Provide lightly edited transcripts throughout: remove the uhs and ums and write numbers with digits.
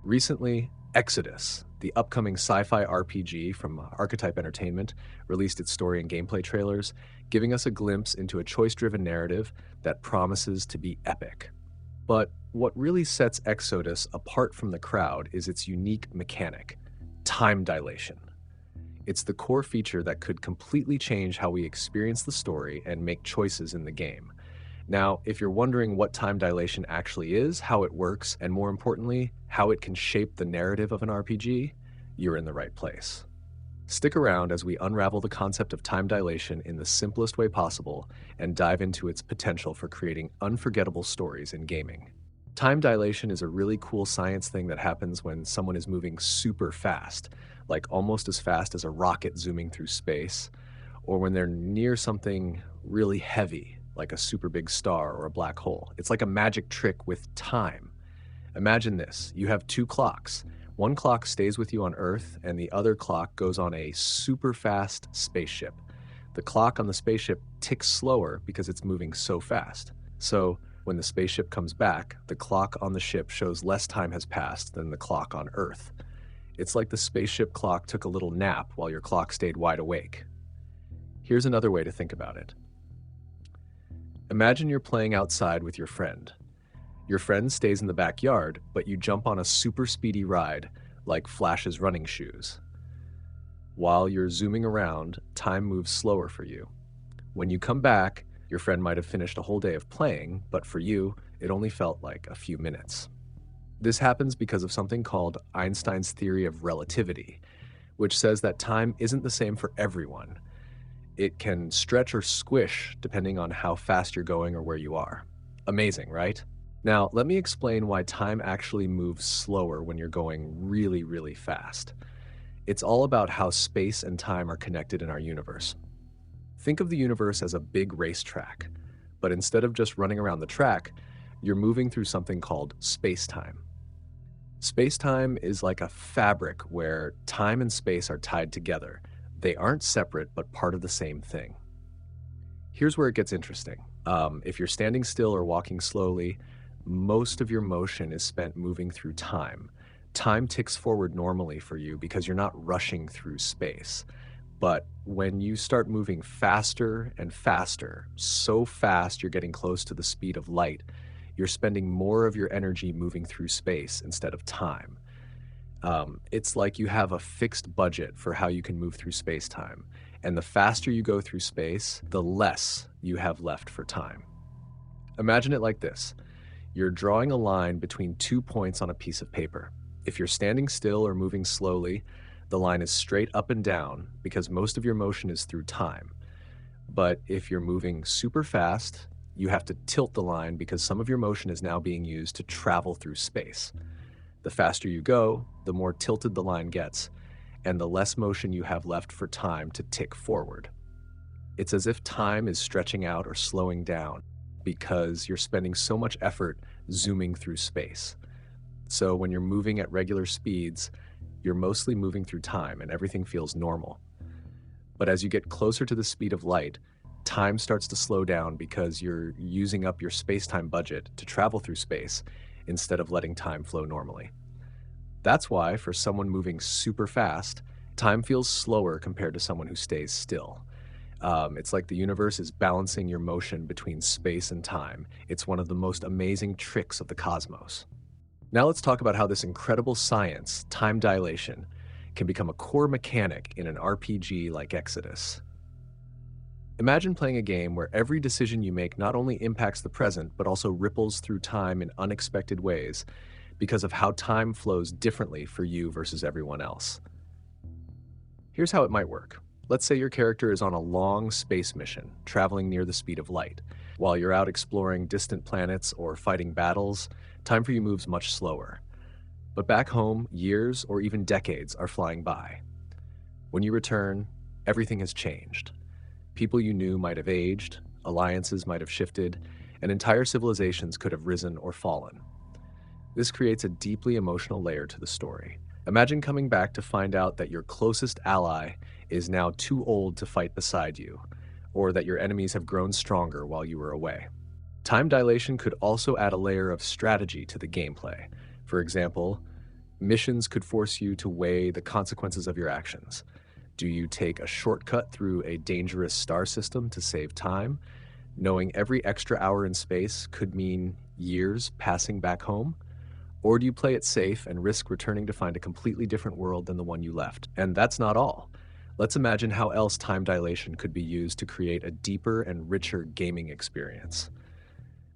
Recently, Exodus, the upcoming sci-fi RPG from Archetype Entertainment, released its story and gameplay trailers, giving us a glimpse into a choice-driven narrative that promises to be epic. But what really sets Exodus apart from the crowd is its unique mechanic, time dilation. It's the core feature that could completely change how we experience the story and make choices in the game. Now, if you're wondering what time dilation actually is, how it works, and more importantly, how it can shape the narrative of an RPG, you're in the right place. Stick around as we unravel the concept of time dilation in the simplest way possible and dive into its potential for creating unforgettable stories in gaming. Time dilation is a really cool science thing that happens when someone is moving super fast, like almost as fast as a rocket zooming through space, or when they're near something really heavy, like a super big star or a black hole. It's like a magic trick with time. Imagine this, you have two clocks. One clock stays with you on Earth, and the other clock goes on a super fast spaceship. The clock on the spaceship ticks slower because it's moving so fast. So when the spaceship comes back, the clock on the ship shows less time has passed than the clock on Earth. It's like the spaceship clock took a little nap while your clock stayed wide awake. Here's another way to think about it. Imagine you're playing outside with your friend. Your friend stays in the backyard, but you jump on a super speedy ride, like Flash's running shoes. While you're zooming around, time moves slower for you. When you come back, your friend might have finished a whole day of playing, but for you, it only felt like a few minutes. This happens because of something called Einstein's theory of relativity, which says that time isn't the same for everyone. It can stretch or squish depending on how fast you're going or where you are. Amazing, right? Now, let me explain why time actually moves slower when you're going really, really fast. It's all about how space and time are connected in our universe. Think of the universe as a big racetrack, but instead of just running around the track, you're moving through something called space-time. Space-time is like a fabric where time and space are tied together. They aren't separate, but part of the same thing. Here's where it gets interesting. If you're standing still or walking slowly, most of your motion is spent moving through time. Time ticks forward normally for you because you're not rushing through space. But when you start moving faster and faster, so fast you're getting close to the speed of light, you're spending more of your energy moving through space instead of time. It's like you have a fixed budget for how you can move through space-time, and the faster you go through space, the less you have left for time. Imagine it like this. You're drawing a line between 2 points on a piece of paper. If you're standing still or moving slowly, the line is straight up and down because most of your motion is through time. But if you're moving super fast, you have to tilt the line because some of your motion is now being used to travel through space. The faster you go, the more tilted the line gets, and the less motion you have left for time to tick forward. It's as if time is stretching out or slowing down because you're spending so much effort zooming through space. So when you're moving at regular speeds, you're mostly moving through time and everything feels normal. But as you get closer to the speed of light, time starts to slow down because you're using up your space-time budget to travel through space instead of letting time flow normally. That's why, for someone moving super fast, time feels slower compared to someone who stays still. It's like the universe is balancing your motion between space and time. It's one of the most amazing tricks of the cosmos. Now let's talk about how this incredible science, time dilation, can become a core mechanic in an RPG like Exodus. Imagine playing a game where every decision you make not only impacts the present, but also ripples through time in unexpected ways because of how time flows differently for you versus everyone else. Here's how it might work. Let's say your character is on a long space mission, traveling near the speed of light. While you're out exploring distant planets or fighting battles, time for you moves much slower. But back home, years or even decades are flying by. When you return, everything has changed. People you knew might have aged, alliances might have shifted, and entire civilizations could have risen or fallen. This creates a deeply emotional layer to the story. Imagine coming back to find out that your closest ally is now too old to fight beside you, or that your enemies have grown stronger while you were away. Time dilation could also add a layer of strategy to the gameplay. For example, Missions could force you to weigh the consequences of your actions. Do you take a shortcut through a dangerous star system to save time, knowing every extra hour in space could mean years passing back home? Or do you play it safe and risk returning to find a completely different world than the one you left? And that's not all. Let's imagine how else time dilation could be used to create a deeper and richer gaming experience.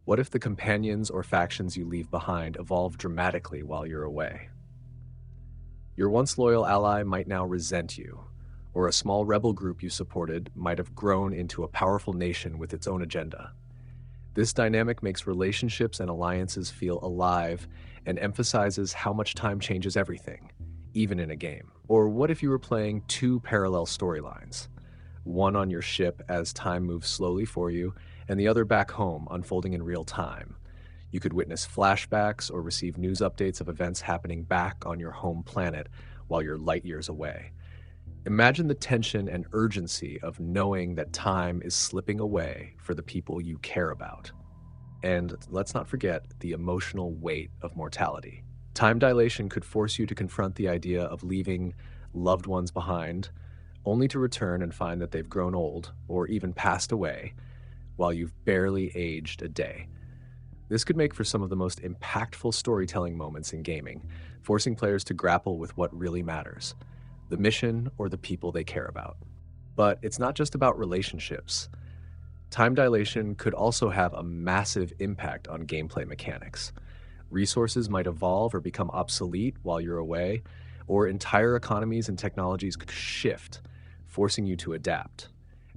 What if the companions or factions you leave behind evolve dramatically while you're away? Your once loyal ally might now resent you, or a small rebel group you supported might have grown into a powerful nation with its own agenda. This dynamic makes relationships and alliances feel alive and emphasizes how much time changes everything, even in a game. Or what if you were playing two parallel storylines? One on your ship as time moves slowly for you, and the other back home, unfolding in real time. You could witness flashbacks or receive news updates of events happening back on your home planet while you're light years away. Imagine the tension and urgency of knowing that time is slipping away for the people you care about. And let's not forget the emotional weight of mortality. Time dilation could force you to confront the idea of leaving loved ones behind, only to return and find that they've grown old or even passed away while you've barely aged a day. This could make for some of the most impactful storytelling moments in gaming, forcing players to grapple with what really matters: the mission or the people they care about. But it's not just about relationships. Time dilation could also have a massive impact on gameplay mechanics. Resources might evolve or become obsolete while you're away, or entire economies and technologies could shift, forcing you to adapt.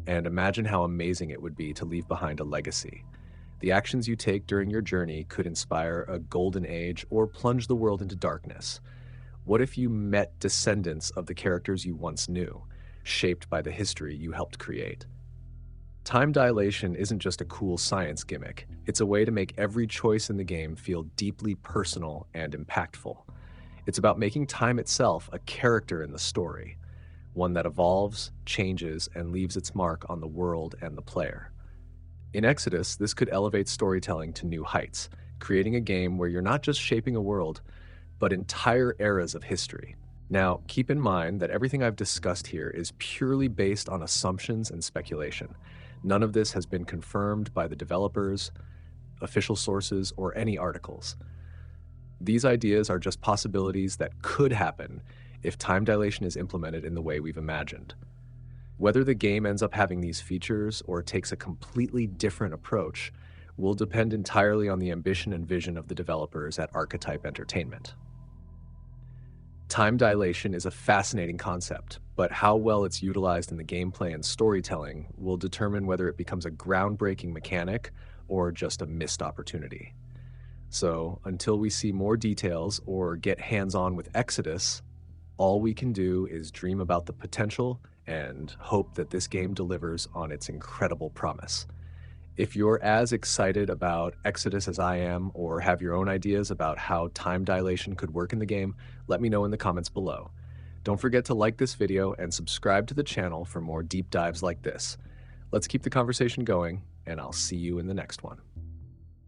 And imagine how amazing it would be to leave behind a legacy. The actions you take during your journey could inspire a golden age or plunge the world into darkness. What if you met descendants of the characters you once knew, shaped by the history you helped create? Time dilation isn't just a cool science gimmick. It's a way to make every choice in the game feel deeply personal and impactful. It's about making time itself a character in the story, one that evolves, changes, and leaves its mark on the world and the player. In Exodus, this could elevate storytelling to new heights, creating a game where you're not just shaping a world, but entire eras of history. Now, keep in mind that everything I've discussed here is purely based on assumptions and speculation. None of this has been confirmed by the developers, official sources, or any articles. These ideas are just possibilities that could happen if time dilation is implemented in the way we've imagined. Whether the game ends up having these features or takes a completely different approach will depend entirely on the ambition and vision of the developers at Archetype Entertainment. Time dilation is a fascinating concept, but how well it's utilized in the gameplay and storytelling will determine whether it becomes a groundbreaking mechanic or just a missed opportunity. So, until we see more details or get hands-on with Exodus, all we can do is dream about the potential and hope that this game delivers on its incredible promise. If you're as excited about Exodus as I am, or have your own ideas about how time dilation could work in the game, let me know in the comments below. Don't forget to like this video and subscribe to the channel for more deep dives like this. Let's keep the conversation going, and I'll see you in the next one.